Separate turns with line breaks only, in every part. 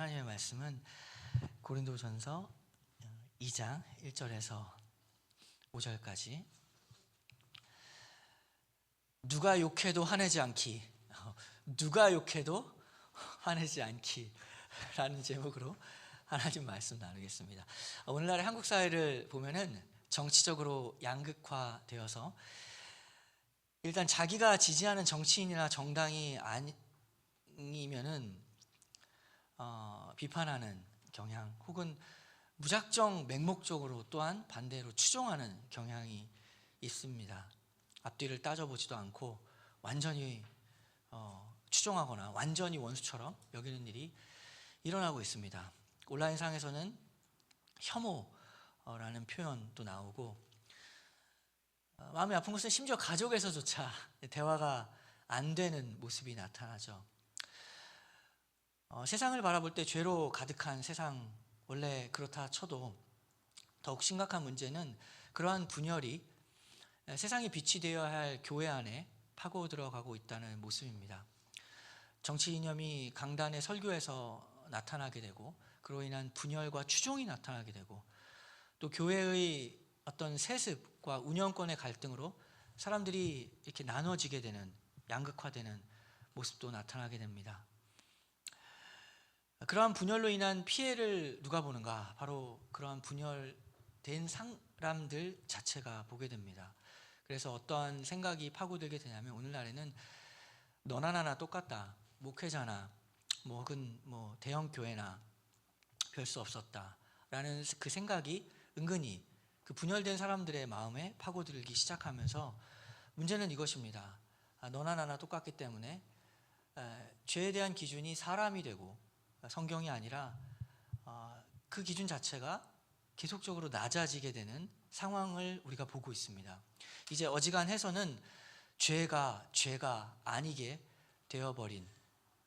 하나님의 말씀은 고린도전서 2장 1절에서 5절까지 누가 욕해도 화내지 않기, 누가 욕해도 화내지 않기 라는 제목으로 하나님 말씀 나누겠습니다. 오늘날의 한국 사회를 보면은 정치적으로 양극화되어서 일단 자기가 지지하는 정치인이나 정당이 아니면은 비판하는 경향, 혹은 무작정 맹목적으로 또한 반대로 추종하는 경향이 있습니다. 앞뒤를 따져보지도 않고 완전히 추종하거나 완전히 원수처럼 여기는 일이 일어나고 있습니다. 온라인상에서는 혐오라는 표현도 나오고, 마음이 아픈 것은 심지어 가족에서조차 대화가 안 되는 모습이 나타나죠. 세상을 바라볼 때 죄로 가득한 세상, 원래 그렇다 쳐도 더욱 심각한 문제는 그러한 분열이 세상이 빛이 되어야 할 교회 안에 파고 들어가고 있다는 모습입니다. 정치 이념이 강단의 설교에서 나타나게 되고, 그로 인한 분열과 추종이 나타나게 되고, 또 교회의 어떤 세습과 운영권의 갈등으로 사람들이 이렇게 나눠지게 되는, 양극화되는 모습도 나타나게 됩니다. 그러한 분열로 인한 피해를 누가 보는가? 바로 그러한 분열된 사람들 자체가 보게 됩니다. 그래서 어떠한 생각이 파고들게 되냐면, 오늘날에는 너나 나나 똑같다, 목회자나 혹은 대형 교회나 별 수 없었다 라는 그 생각이 은근히 그 분열된 사람들의 마음에 파고들기 시작하면서, 문제는 이것입니다. 너나 나나 똑같기 때문에 죄에 대한 기준이 사람이 되고 성경이 아니라 그 기준 자체가 계속적으로 낮아지게 되는 상황을 우리가 보고 있습니다. 이제 어지간해서는 죄가 아니게 되어버린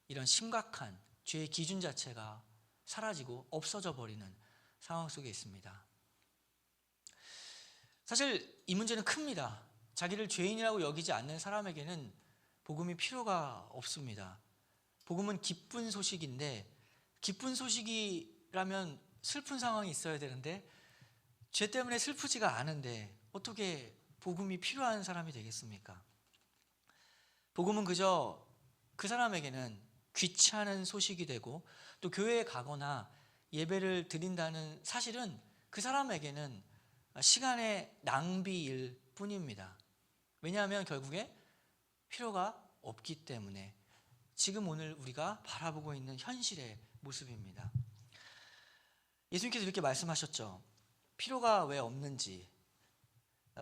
이런 심각한 죄의 기준 자체가 사라지고 없어져 버리는 상황 속에 있습니다. 사실 이 문제는 큽니다. 자기를 죄인이라고 여기지 않는 사람에게는 복음이 필요가 없습니다. 복음은 기쁜 소식인데, 기쁜 소식이라면 슬픈 상황이 있어야 되는데 죄 때문에 슬프지가 않은데 어떻게 복음이 필요한 사람이 되겠습니까? 복음은 그저 그 사람에게는 귀찮은 소식이 되고, 또 교회에 가거나 예배를 드린다는 사실은 그 사람에게는 시간의 낭비일 뿐입니다. 왜냐하면 결국에 필요가 없기 때문에, 지금 오늘 우리가 바라보고 있는 현실의 모습입니다. 예수님께서 이렇게 말씀하셨죠. 필요가 왜 없는지.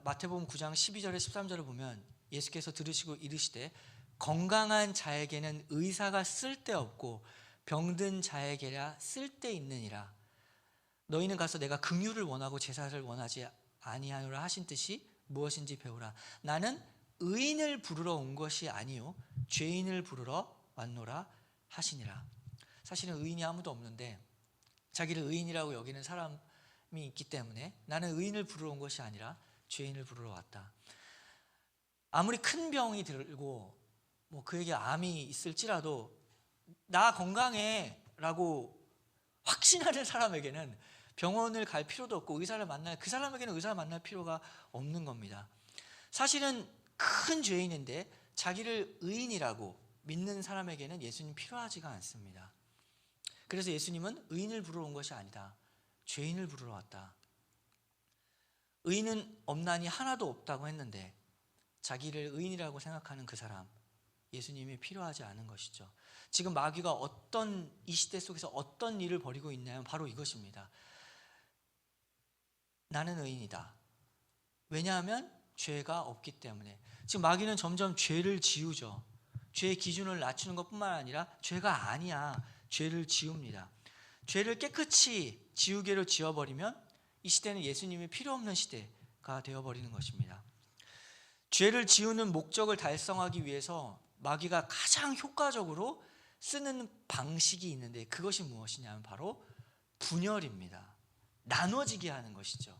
마태복음 9장 12절에 13절을 보면 예수께서 들으시고 이르시되 건강한 자에게는 의사가 쓸데없고 병든 자에게야 쓸데있느니라. 너희는 가서 내가 긍휼을 원하고 제사를 원하지 아니하노라 하신 뜻이 무엇인지 배우라. 나는 의인을 부르러 온 것이 아니요 죄인을 부르러 왔노라 하시니라. 사실은 의인이 아무도 없는데 자기를 의인이라고 여기는 사람이 있기 때문에 나는 의인을 부르러 온 것이 아니라 죄인을 부르러 왔다. 아무리 큰 병이 들고 그에게 암이 있을지라도 나 건강해 라고 확신하는 사람에게는 병원을 갈 필요도 없고 그 사람에게는 의사를 만날 필요가 없는 겁니다. 사실은 큰 죄인인데 자기를 의인이라고 믿는 사람에게는 예수님 필요하지가 않습니다. 그래서 예수님은 의인을 부르러 온 것이 아니다, 죄인을 부르러 왔다. 의인은 없나니 하나도 없다고 했는데 자기를 의인이라고 생각하는 그 사람, 예수님이 필요하지 않은 것이죠. 지금 마귀가 이 시대 속에서 어떤 일을 벌이고 있냐면 바로 이것입니다. 나는 의인이다. 왜냐하면 죄가 없기 때문에. 지금 마귀는 점점 죄를 지우죠. 죄의 기준을 낮추는 것뿐만 아니라 죄가 아니야, 죄를 지웁니다. 죄를 깨끗이 지우개로 지워버리면 이 시대는 예수님이 필요 없는 시대가 되어버리는 것입니다. 죄를 지우는 목적을 달성하기 위해서 마귀가 가장 효과적으로 쓰는 방식이 있는데, 그것이 무엇이냐면 바로 분열입니다. 나눠지게 하는 것이죠.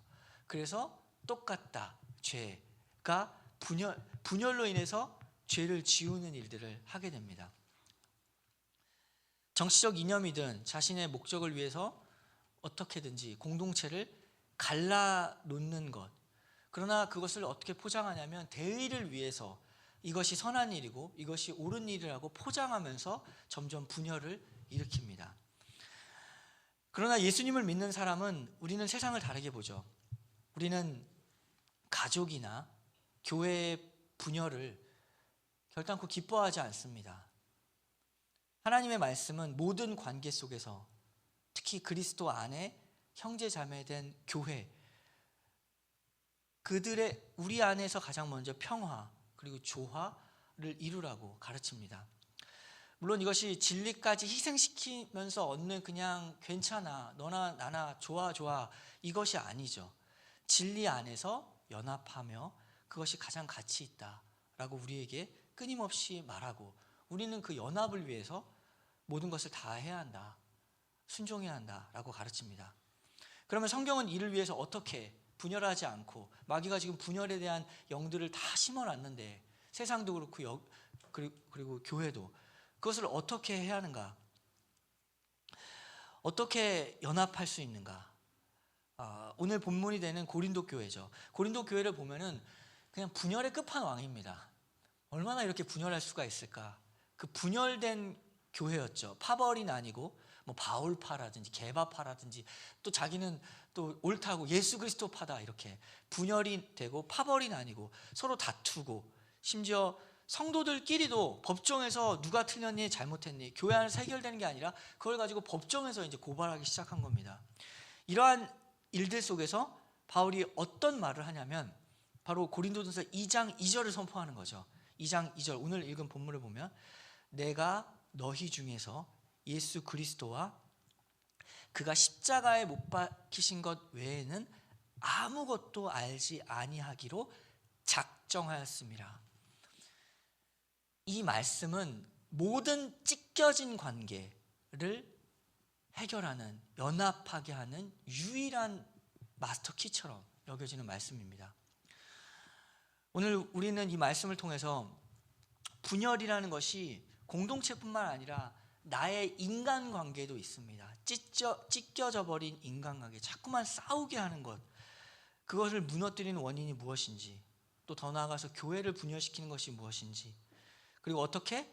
그래서 똑같다, 죄가 분열로 인해서 죄를 지우는 일들을 하게 됩니다. 정치적 이념이든 자신의 목적을 위해서 어떻게든지 공동체를 갈라놓는 것. 그러나 그것을 어떻게 포장하냐면 대의를 위해서 이것이 선한 일이고 이것이 옳은 일이라고 포장하면서 점점 분열을 일으킵니다. 그러나 예수님을 믿는 사람은 우리는 세상을 다르게 보죠. 우리는 가족이나 교회의 분열을 결단코 기뻐하지 않습니다. 하나님의 말씀은 모든 관계 속에서 특히 그리스도 안에 형제 자매된 교회, 그들의 우리 안에서 가장 먼저 평화 그리고 조화를 이루라고 가르칩니다. 물론 이것이 진리까지 희생시키면서 얻는 그냥 괜찮아, 너나 나나 좋아 이것이 아니죠. 진리 안에서 연합하며 그것이 가장 가치 있다라고 우리에게 끊임없이 말하고, 우리는 그 연합을 위해서 모든 것을 다 해야 한다, 순종해야 한다라고 가르칩니다. 그러면 성경은 이를 위해서 어떻게 분열하지 않고, 마귀가 지금 분열에 대한 영들을 다 심어놨는데 세상도 그렇고 그리고 교회도 그것을 어떻게 해야 하는가, 어떻게 연합할 수 있는가. 오늘 본문이 되는 고린도 교회죠. 고린도 교회를 보면은 그냥 분열의 끝판왕입니다. 얼마나 이렇게 분열할 수가 있을까. 그 분열된 교회였죠. 파벌이 나뉘고 뭐 바울파라든지 개바파라든지 또 자기는 또 옳다고 예수 그리스도파다, 이렇게 분열이 되고 파벌이 나뉘고 서로 다투고, 심지어 성도들끼리도 법정에서 누가 틀렸니 잘못했니 교회 안에서 해결되는 게 아니라 그걸 가지고 법정에서 이제 고발하기 시작한 겁니다. 이러한 일들 속에서 바울이 어떤 말을 하냐면 바로 고린도전서 2장 2절을 선포하는 거죠. 2장 2절, 오늘 읽은 본문을 보면 내가 너희 중에서 예수 그리스도와 그가 십자가에 못 박히신 것 외에는 아무것도 알지 아니하기로 작정하였습니다. 이 말씀은 모든 찢겨진 관계를 해결하는, 연합하게 하는 유일한 마스터키처럼 여겨지는 말씀입니다. 오늘 우리는 이 말씀을 통해서 분열이라는 것이 공동체뿐만 아니라 나의 인간관계도 있습니다. 찢겨져 버린 인간관계, 자꾸만 싸우게 하는 것, 그것을 무너뜨리는 원인이 무엇인지, 또 더 나아가서 교회를 분열시키는 것이 무엇인지, 그리고 어떻게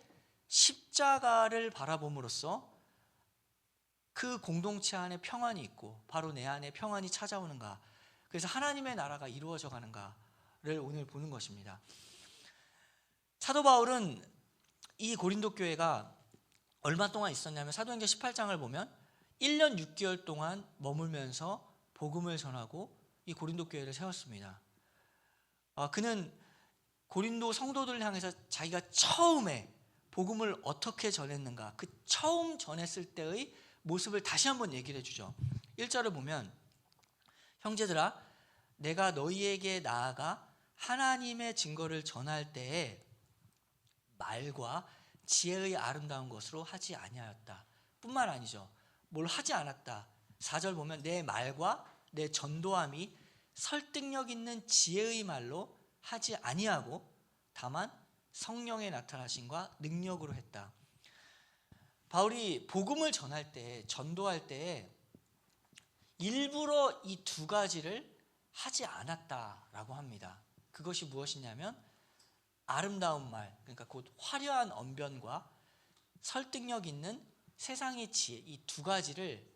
십자가를 바라봄으로써 그 공동체 안에 평안이 있고 바로 내 안에 평안이 찾아오는가, 그래서 하나님의 나라가 이루어져 가는가를 오늘 보는 것입니다. 사도 바울은 이 고린도 교회가 얼마 동안 있었냐면 사도행전 18장을 보면 1년 6개월 동안 머물면서 복음을 전하고 이 고린도 교회를 세웠습니다. 그는 고린도 성도들을 향해서 자기가 처음에 복음을 어떻게 전했는가, 그 처음 전했을 때의 모습을 다시 한번 얘기를 해주죠. 1절을 보면 형제들아 내가 너희에게 나아가 하나님의 증거를 전할 때에 말과 지혜의 아름다운 것으로 하지 아니하였다 뿐만 아니죠. 뭘 하지 않았다. 4절 보면 내 말과 내 전도함이 설득력 있는 지혜의 말로 하지 아니하고 다만 성령의 나타나심과 능력으로 했다. 바울이 복음을 전할 때, 전도할 때 일부러 이 두 가지를 하지 않았다라고 합니다. 그것이 무엇이냐면 아름다운 말, 그러니까 곧 화려한 언변과 설득력 있는 세상의 지혜, 이 두 가지를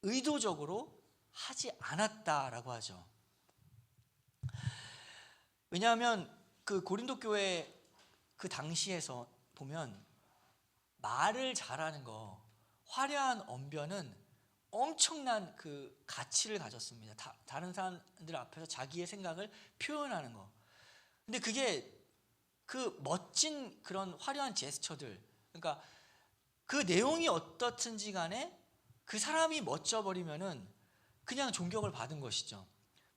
의도적으로 하지 않았다라고 하죠. 왜냐하면 그 고린도 교회 그 당시에서 보면 말을 잘하는 거, 화려한 언변은 엄청난 그 가치를 가졌습니다. 다른 사람들 앞에서 자기의 생각을 표현하는 거. 근데 그게 그 멋진 그런 화려한 제스처들, 그러니까 그 내용이 어떻든지 간에 그 사람이 멋져버리면은 그냥 존경을 받은 것이죠.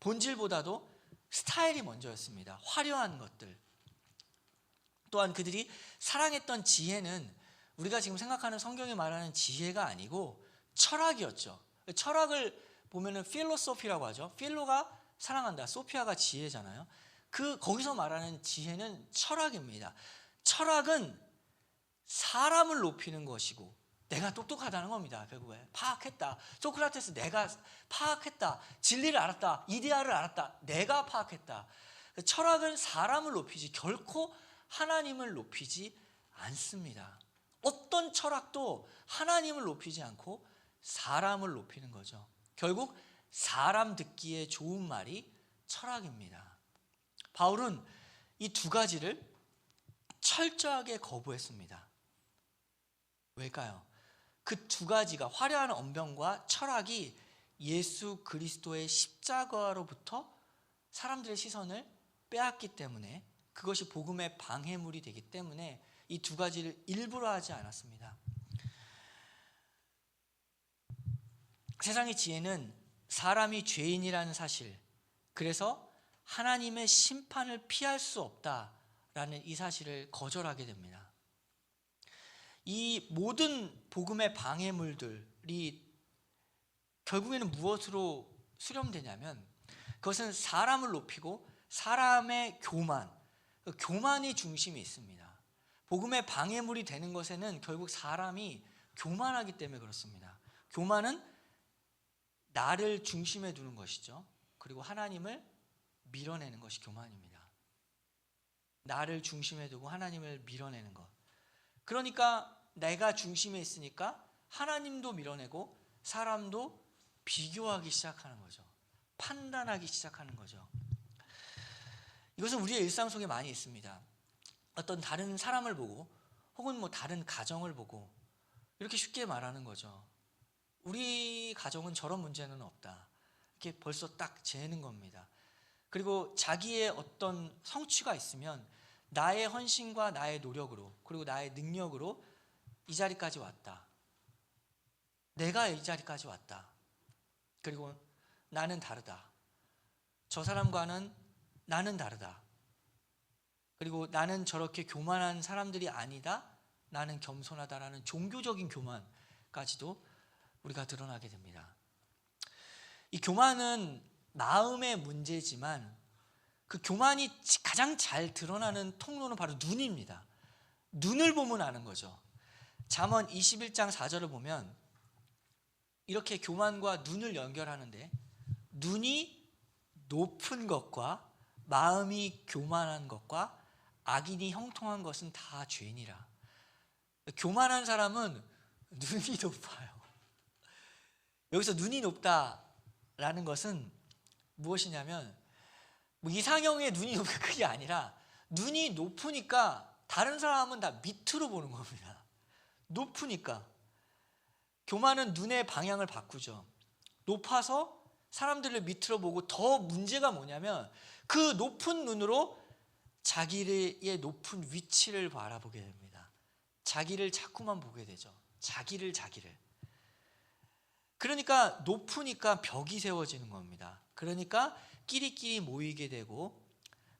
본질보다도 스타일이 먼저였습니다. 화려한 것들. 또한 그들이 사랑했던 지혜는 우리가 지금 생각하는 성경이 말하는 지혜가 아니고 철학이었죠. 철학을 보면은 필로소피라고 하죠. 필로가 사랑한다, 소피아가 지혜잖아요. 거기서 말하는 지혜는 철학입니다. 철학은 사람을 높이는 것이고 내가 똑똑하다는 겁니다. 결국에 파악했다. 소크라테스 내가 파악했다. 진리를 알았다. 이데아를 알았다. 내가 파악했다. 철학은 사람을 높이지 결코 하나님을 높이지 않습니다. 어떤 철학도 하나님을 높이지 않고 사람을 높이는 거죠. 결국 사람 듣기에 좋은 말이 철학입니다. 바울은 이 두 가지를 철저하게 거부했습니다. 왜일까요? 그 두 가지가 화려한 언변과 철학이 예수 그리스도의 십자가로부터 사람들의 시선을 빼앗기 때문에, 그것이 복음의 방해물이 되기 때문에 이 두 가지를 일부러 하지 않았습니다. 세상의 지혜는 사람이 죄인이라는 사실, 그래서 하나님의 심판을 피할 수 없다라는 이 사실을 거절하게 됩니다. 이 모든 복음의 방해물들이 결국에는 무엇으로 수렴되냐면, 그것은 사람을 높이고 사람의 교만이 중심이 있습니다. 복음의 방해물이 되는 것에는 결국 사람이 교만하기 때문에 그렇습니다. 교만은 나를 중심에 두는 것이죠. 그리고 하나님을 밀어내는 것이 교만입니다. 나를 중심에 두고 하나님을 밀어내는 것. 그러니까 내가 중심에 있으니까 하나님도 밀어내고 사람도 비교하기 시작하는 거죠. 판단하기 시작하는 거죠. 이것은 우리의 일상 속에 많이 있습니다. 어떤 다른 사람을 보고 혹은 다른 가정을 보고 이렇게 쉽게 말하는 거죠. 우리 가정은 저런 문제는 없다. 이렇게 벌써 딱 재는 겁니다. 그리고 자기의 어떤 성취가 있으면 나의 헌신과 나의 노력으로, 그리고 나의 능력으로 이 자리까지 왔다. 내가 이 자리까지 왔다. 그리고 나는 다르다. 저 사람과는 나는 다르다. 그리고 나는 저렇게 교만한 사람들이 아니다. 나는 겸손하다라는 종교적인 교만까지도 우리가 드러나게 됩니다. 이 교만은 마음의 문제지만 그 교만이 가장 잘 드러나는 통로는 바로 눈입니다. 눈을 보면 아는 거죠. 잠언 21장 4절을 보면 이렇게 교만과 눈을 연결하는데, 눈이 높은 것과 마음이 교만한 것과 악인이 형통한 것은 다 죄니라. 교만한 사람은 눈이 높아요. 여기서 눈이 높다라는 것은 무엇이냐면 이상형의 눈이 높은 그게 아니라 눈이 높으니까 다른 사람은 다 밑으로 보는 겁니다. 높으니까. 교만은 눈의 방향을 바꾸죠. 높아서 사람들을 밑으로 보고, 더 문제가 뭐냐면 그 높은 눈으로 자기의 높은 위치를 바라보게 됩니다. 자기를 자꾸만 보게 되죠. 자기를. 그러니까 높으니까 벽이 세워지는 겁니다. 그러니까 끼리끼리 모이게 되고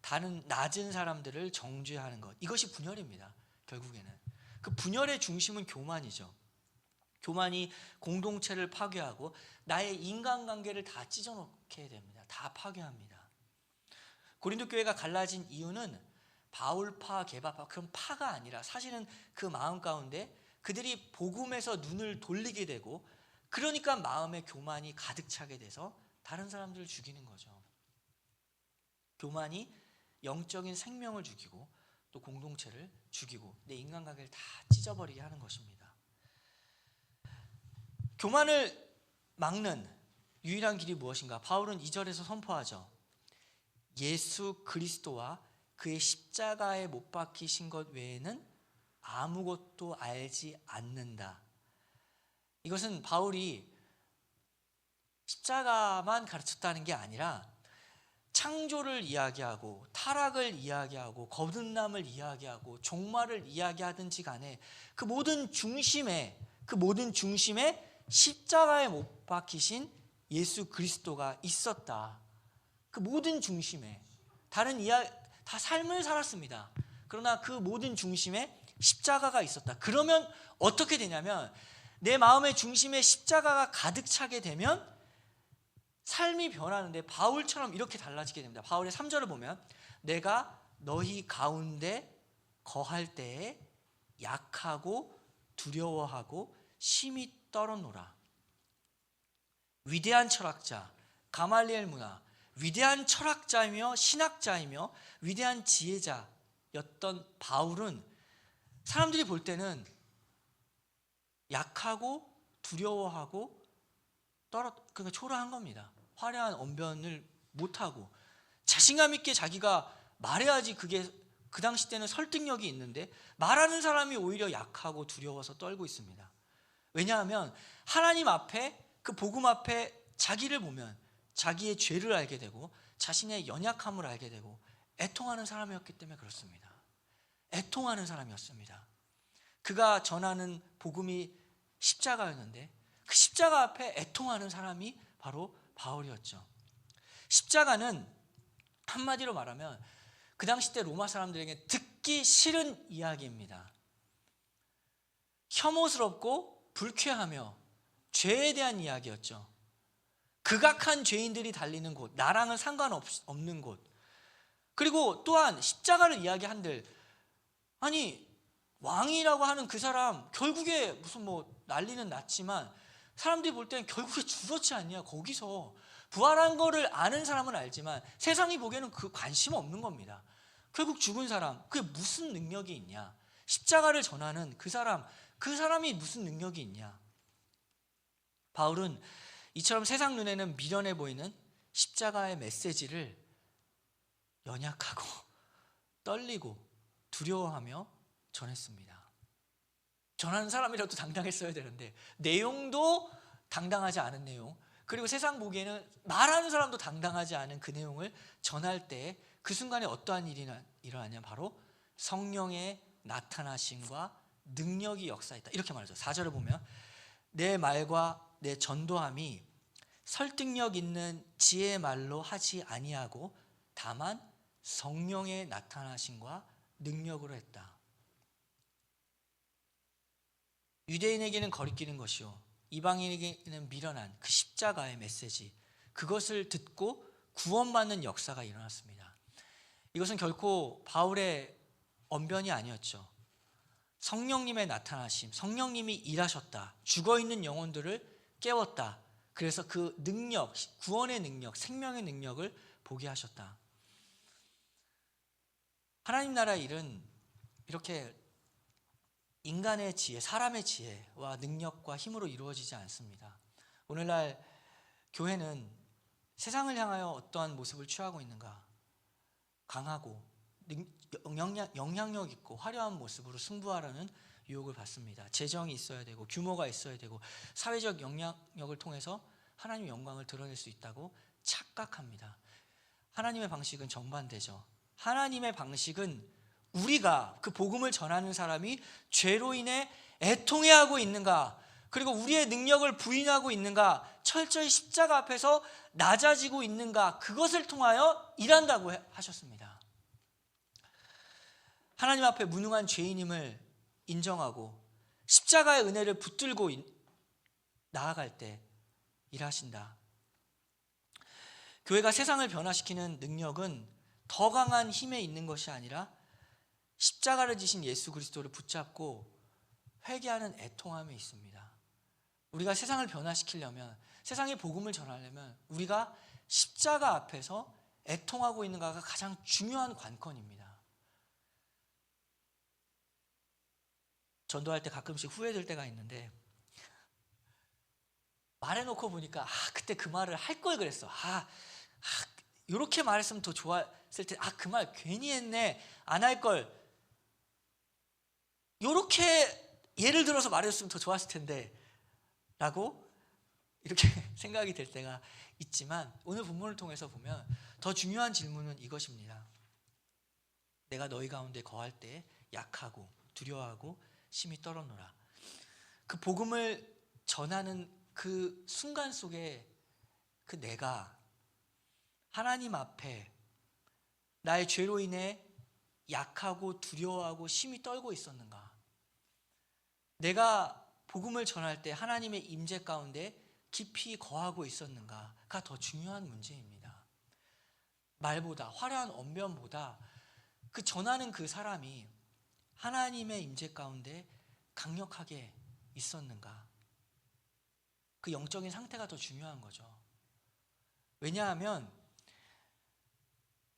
다른 낮은 사람들을 정죄하는 것. 이것이 분열입니다. 결국에는 그 분열의 중심은 교만이죠. 교만이 공동체를 파괴하고 나의 인간관계를 다 찢어놓게 됩니다. 다 파괴합니다. 고린도 교회가 갈라진 이유는 바울파, 게바파, 그런 파가 아니라 사실은 그 마음 가운데 그들이 복음에서 눈을 돌리게 되고, 그러니까 마음에 교만이 가득 차게 돼서 다른 사람들을 죽이는 거죠. 교만이 영적인 생명을 죽이고 또 공동체를 죽이고 내 인간관계를 다 찢어버리게 하는 것입니다. 교만을 막는 유일한 길이 무엇인가? 바울은 2절에서 선포하죠. 예수 그리스도와 그의 십자가에 못 박히신 것 외에는 아무것도 알지 않는다. 이것은 바울이 십자가만 가르쳤다는 게 아니라 창조를 이야기하고 타락을 이야기하고 거듭남을 이야기하고 종말을 이야기하든지 간에 그 모든 중심에 십자가에 못 박히신 예수 그리스도가 있었다. 그 모든 중심에 다 삶을 살았습니다. 그러나 그 모든 중심에 십자가가 있었다. 그러면 어떻게 되냐면 내 마음의 중심에 십자가가 가득 차게 되면 삶이 변하는데 바울처럼 이렇게 달라지게 됩니다. 바울의 3절을 보면 내가 너희 가운데 거할 때에 약하고 두려워하고 심히 떨었노라. 위대한 철학자 가말리엘 문화, 위대한 철학자이며 신학자이며 위대한 지혜자였던 바울은 사람들이 볼 때는 약하고 두려워하고 그러니까 초라한 겁니다. 화려한 언변을 못하고 자신감 있게 자기가 말해야지 그게 그 당시 때는 설득력이 있는데 말하는 사람이 오히려 약하고 두려워서 떨고 있습니다. 왜냐하면 하나님 앞에 그 복음 앞에 자기를 보면 자기의 죄를 알게 되고 자신의 연약함을 알게 되고 애통하는 사람이었기 때문에 그렇습니다. 애통하는 사람이었습니다. 그가 전하는 복음이 십자가였는데 그 십자가 앞에 애통하는 사람이 바로 바울이었죠. 십자가는 한마디로 말하면 그 당시 때 로마 사람들에게 듣기 싫은 이야기입니다. 혐오스럽고 불쾌하며 죄에 대한 이야기였죠. 극악한 죄인들이 달리는 곳, 나랑은 상관없는 곳. 그리고 또한 십자가를 이야기한들 아니 왕이라고 하는 그 사람 결국에 무슨 난리는 났지만 사람들이 볼 때는 결국에 죽었지 않냐. 거기서 부활한 거를 아는 사람은 알지만 세상이 보기에는 그 관심 없는 겁니다. 결국 죽은 사람, 그게 무슨 능력이 있냐. 십자가를 전하는 그 사람이 무슨 능력이 있냐. 바울은 이처럼 세상 눈에는 미련해 보이는 십자가의 메시지를 연약하고 떨리고 두려워하며 전했습니다. 전하는 사람이라도 당당했어야 되는데 내용도 당당하지 않은 내용, 그리고 세상 보기에는 말하는 사람도 당당하지 않은 그 내용을 전할 때 그 순간에 어떠한 일이 일어나냐. 바로 성령의 나타나심과 능력이 역사했다. 이렇게 말하죠. 4절을 보면 내 말과 내 전도함이 설득력 있는 지혜의 말로 하지 아니하고 다만 성령의 나타나심과 능력으로 했다. 유대인에게는 거리끼는 것이요 이방인에게는 미련한 그 십자가의 메시지, 그것을 듣고 구원받는 역사가 일어났습니다. 이것은 결코 바울의 언변이 아니었죠. 성령님의 나타나심, 성령님이 일하셨다. 죽어있는 영혼들을 깨웠다. 그래서 그 능력, 구원의 능력, 생명의 능력을 보게 하셨다. 하나님 나라의 일은 이렇게 인간의 지혜, 사람의 지혜와 능력과 힘으로 이루어지지 않습니다. 오늘날 교회는 세상을 향하여 어떠한 모습을 취하고 있는가? 강하고 영향력 있고 화려한 모습으로 승부하려는 유혹을 받습니다. 재정이 있어야 되고 규모가 있어야 되고 사회적 영향력을 통해서 하나님의 영광을 드러낼 수 있다고 착각합니다. 하나님의 방식은 정반대죠. 하나님의 방식은 우리가 그 복음을 전하는 사람이 죄로 인해 애통해하고 있는가, 그리고 우리의 능력을 부인하고 있는가, 철저히 십자가 앞에서 낮아지고 있는가, 그것을 통하여 일한다고 하셨습니다. 하나님 앞에 무능한 죄인임을 인정하고 십자가의 은혜를 붙들고 나아갈 때 일하신다. 교회가 세상을 변화시키는 능력은 더 강한 힘에 있는 것이 아니라 십자가를 지신 예수 그리스도를 붙잡고 회개하는 애통함에 있습니다. 우리가 세상을 변화시키려면, 세상의 복음을 전하려면 우리가 십자가 앞에서 애통하고 있는가가 가장 중요한 관건입니다. 전도할 때 가끔씩 후회될 때가 있는데 말해놓고 보니까 그때 그 말을 할 걸 그랬어. 이렇게 말했으면 더 좋았을 때, 그 말 괜히 했네, 안 할 걸. 이렇게 예를 들어서 말했으면 더 좋았을 텐데 라고 이렇게 생각이 될 때가 있지만, 오늘 본문을 통해서 보면 더 중요한 질문은 이것입니다. 내가 너희 가운데 거할 때 약하고 두려워하고 심히 떨었노라. 그 복음을 전하는 그 순간 속에 그 내가 하나님 앞에 나의 죄로 인해 약하고 두려워하고 심히 떨고 있었는가? 내가 복음을 전할 때 하나님의 임재 가운데 깊이 거하고 있었는가가 더 중요한 문제입니다. 말보다, 화려한 언변보다 그 전하는 그 사람이 하나님의 임재 가운데 강력하게 있었는가? 그 영적인 상태가 더 중요한 거죠. 왜냐하면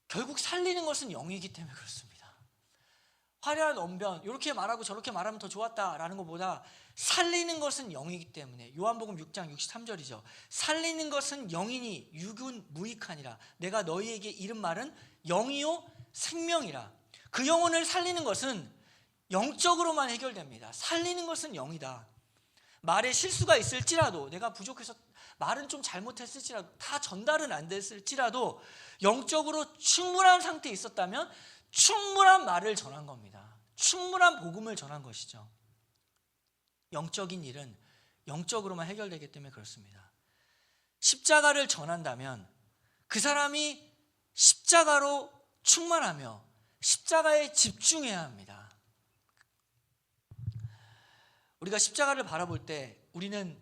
결국 살리는 것은 영이기 때문에 그렇습니다. 화려한 언변, 이렇게 말하고 저렇게 말하면 더 좋았다라는 것보다 살리는 것은 영이기 때문에, 요한복음 6장 63절이죠. 살리는 것은 영이니 육은 무익하니라. 내가 너희에게 이른 말은 영이요 생명이라. 그 영혼을 살리는 것은 영적으로만 해결됩니다. 살리는 것은 영이다. 말에 실수가 있을지라도, 내가 부족해서 말은 좀 잘못했을지라도, 다 전달은 안 됐을지라도 영적으로 충분한 상태에 있었다면 충분한 말을 전한 겁니다. 충분한 복음을 전한 것이죠. 영적인 일은 영적으로만 해결되기 때문에 그렇습니다. 십자가를 전한다면 그 사람이 십자가로 충만하며 십자가에 집중해야 합니다. 우리가 십자가를 바라볼 때 우리는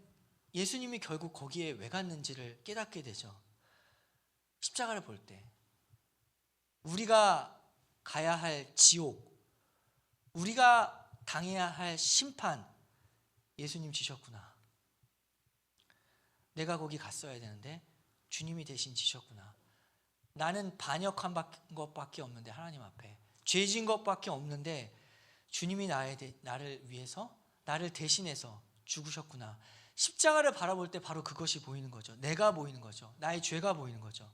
예수님이 결국 거기에 왜 갔는지를 깨닫게 되죠. 십자가를 볼 때 우리가 가야 할 지옥, 우리가 당해야 할 심판, 예수님 지셨구나. 내가 거기 갔어야 되는데 주님이 대신 지셨구나. 나는 반역한 것밖에 없는데, 하나님 앞에 죄진 것밖에 없는데 주님이 나를 위해서, 나를 대신해서 죽으셨구나. 십자가를 바라볼 때 바로 그것이 보이는 거죠. 내가 보이는 거죠. 나의 죄가 보이는 거죠.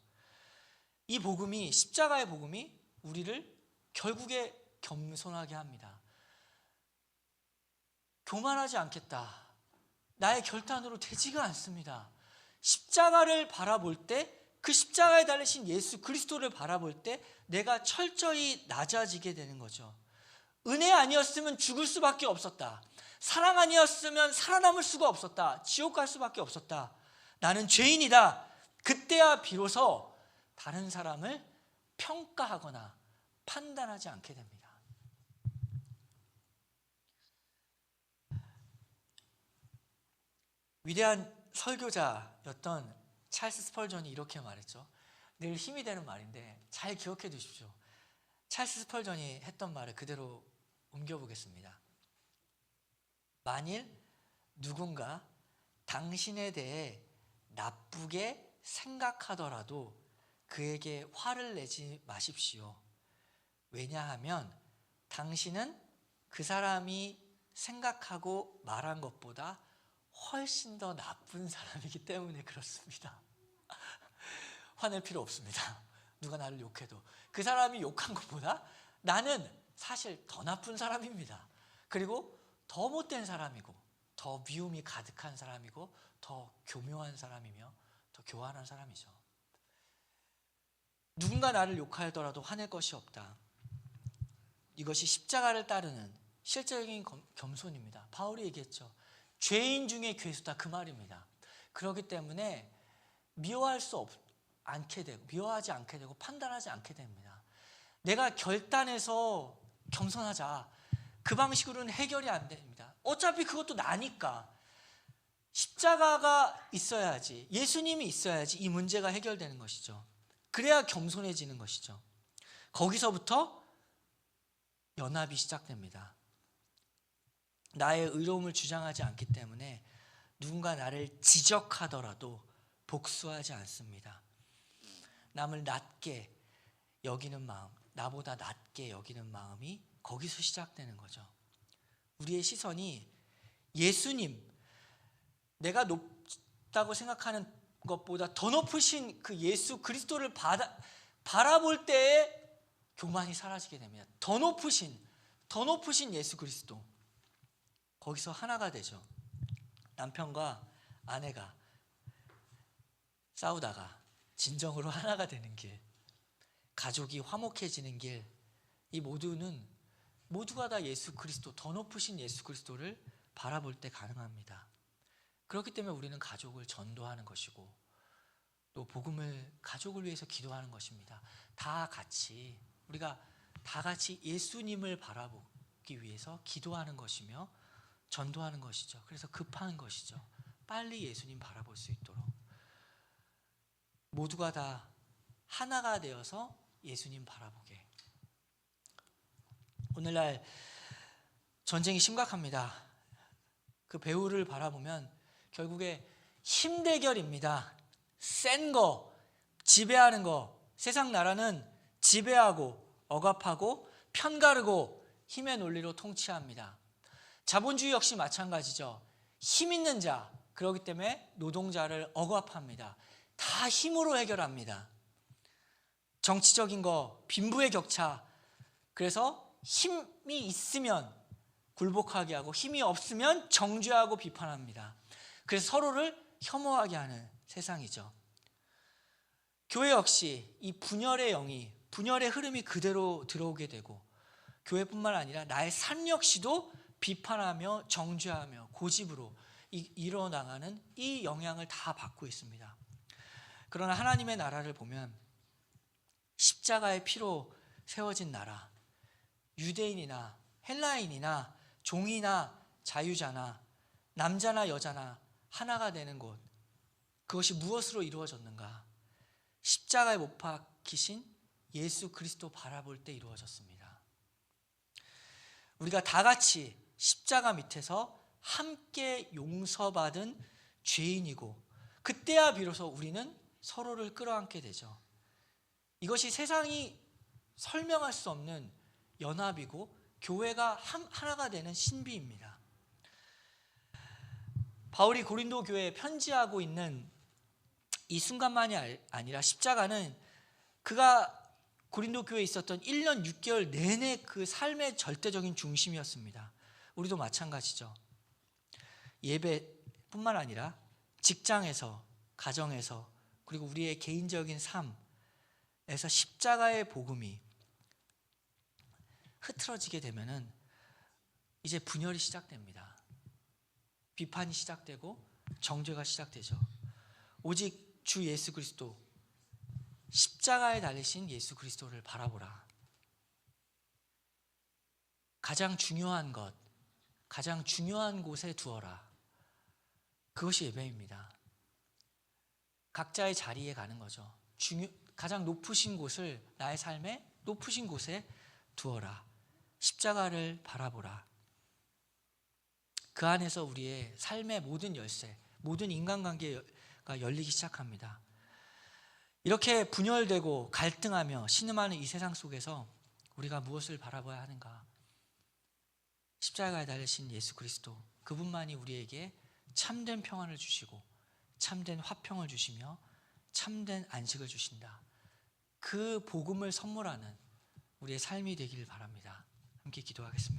이 복음이, 십자가의 복음이 우리를 결국에 겸손하게 합니다. 교만하지 않겠다. 나의 결단으로 되지가 않습니다. 십자가를 바라볼 때, 그 십자가에 달리신 예수 그리스도를 바라볼 때 내가 철저히 낮아지게 되는 거죠. 은혜 아니었으면 죽을 수밖에 없었다. 사랑 아니었으면 살아남을 수가 없었다. 지옥 갈 수밖에 없었다. 나는 죄인이다. 그때야 비로소 다른 사람을 평가하거나 판단하지 않게 됩니다. 위대한 설교자였던 찰스 스펄전이 이렇게 말했죠. 늘 힘이 되는 말인데 잘 기억해 두십시오. 찰스 스펄전이 했던 말을 그대로 옮겨보겠습니다. 만일 누군가 당신에 대해 나쁘게 생각하더라도 그에게 화를 내지 마십시오. 왜냐하면 당신은 그 사람이 생각하고 말한 것보다 훨씬 더 나쁜 사람이기 때문에 그렇습니다. 화낼 필요 없습니다. 누가 나를 욕해도 그 사람이 욕한 것보다 나는 사실 더 나쁜 사람입니다. 그리고 더 못된 사람이고, 더 미움이 가득한 사람이고, 더 교묘한 사람이며 더 교활한 사람이죠. 누군가 나를 욕하더라도 화낼 것이 없다. 이것이 십자가를 따르는 실제적인 겸손입니다. 바울이 얘기했죠. 죄인 중에 괴수다, 그 말입니다. 그렇기 때문에 미워하지 않게 되고 판단하지 않게 됩니다. 내가 결단해서 겸손하자, 그 방식으로는 해결이 안 됩니다. 어차피 그것도 나니까. 십자가가 있어야지, 예수님이 있어야지 이 문제가 해결되는 것이죠. 그래야 겸손해지는 것이죠. 거기서부터 연합이 시작됩니다. 나의 의로움을 주장하지 않기 때문에 누군가 나를 지적하더라도 복수하지 않습니다. 남을 낮게 여기는 마음, 나보다 낮게 여기는 마음이 거기서 시작되는 거죠. 우리의 시선이 예수님, 내가 높다고 생각하는 것보다 더 높으신 그 예수 그리스도를 바라볼 때에 교만이 사라지게 됩니다. 더 높으신 예수 그리스도, 거기서 하나가 되죠. 남편과 아내가 싸우다가 진정으로 하나가 되는 길, 가족이 화목해지는 길, 이 모두가 다 예수 그리스도, 더 높으신 예수 그리스도를 바라볼 때 가능합니다. 그렇기 때문에 우리는 가족을 전도하는 것이고 또 복음을 가족을 위해서 기도하는 것입니다. 우리가 다 같이 예수님을 바라보기 위해서 기도하는 것이며 전도하는 것이죠. 그래서 급한 것이죠. 빨리 예수님 바라볼 수 있도록 모두가 다 하나가 되어서 예수님 바라보게. 오늘날 전쟁이 심각합니다. 그 배후를 바라보면 결국에 힘 대결입니다. 센 거, 지배하는 거. 세상 나라는 지배하고 억압하고 편가르고 힘의 논리로 통치합니다. 자본주의 역시 마찬가지죠. 힘 있는 자, 그렇기 때문에 노동자를 억압합니다. 다 힘으로 해결합니다. 정치적인 거, 빈부의 격차. 그래서 힘이 있으면 굴복하게 하고 힘이 없으면 정죄하고 비판합니다. 그래서 서로를 혐오하게 하는 세상이죠. 교회 역시 이 분열의 영이, 분열의 흐름이 그대로 들어오게 되고, 교회뿐만 아니라 나의 삶 역시도 비판하며 정죄하며 고집으로 일어나가는 이 영향을 다 받고 있습니다. 그러나 하나님의 나라를 보면 십자가의 피로 세워진 나라, 유대인이나 헬라인이나 종이나 자유자나 남자나 여자나 하나가 되는 곳, 그것이 무엇으로 이루어졌는가? 십자가에 못 박히신 예수 그리스도 바라볼 때 이루어졌습니다. 우리가 다 같이 십자가 밑에서 함께 용서받은 죄인이고, 그때야 비로소 우리는 서로를 끌어안게 되죠. 이것이 세상이 설명할 수 없는 연합이고 교회가 하나가 되는 신비입니다. 바울이 고린도 교회에 편지하고 있는 이 순간만이 아니라 십자가는 그가 고린도 교회에 있었던 1년 6개월 내내 그 삶의 절대적인 중심이었습니다. 우리도 마찬가지죠. 예배뿐만 아니라 직장에서, 가정에서, 그리고 우리의 개인적인 삶에서 십자가의 복음이 흐트러지게 되면은 이제 분열이 시작됩니다. 비판이 시작되고 정죄가 시작되죠. 오직 주 예수 그리스도, 십자가에 달리신 예수 그리스도를 바라보라. 가장 중요한 것, 가장 중요한 곳에 두어라. 그것이 예배입니다. 각자의 자리에 가는 거죠. 가장 높으신 곳을 나의 삶의 높으신 곳에 두어라. 십자가를 바라보라. 그 안에서 우리의 삶의 모든 열쇠, 모든 인간관계가 열리기 시작합니다. 이렇게 분열되고 갈등하며 신음하는 이 세상 속에서 우리가 무엇을 바라봐야 하는가? 십자가에 달리신 예수 그리스도, 그분만이 우리에게 참된 평안을 주시고 참된 화평을 주시며 참된 안식을 주신다. 그 복음을 선물하는 우리의 삶이 되길 바랍니다. 함께 기도하겠습니다.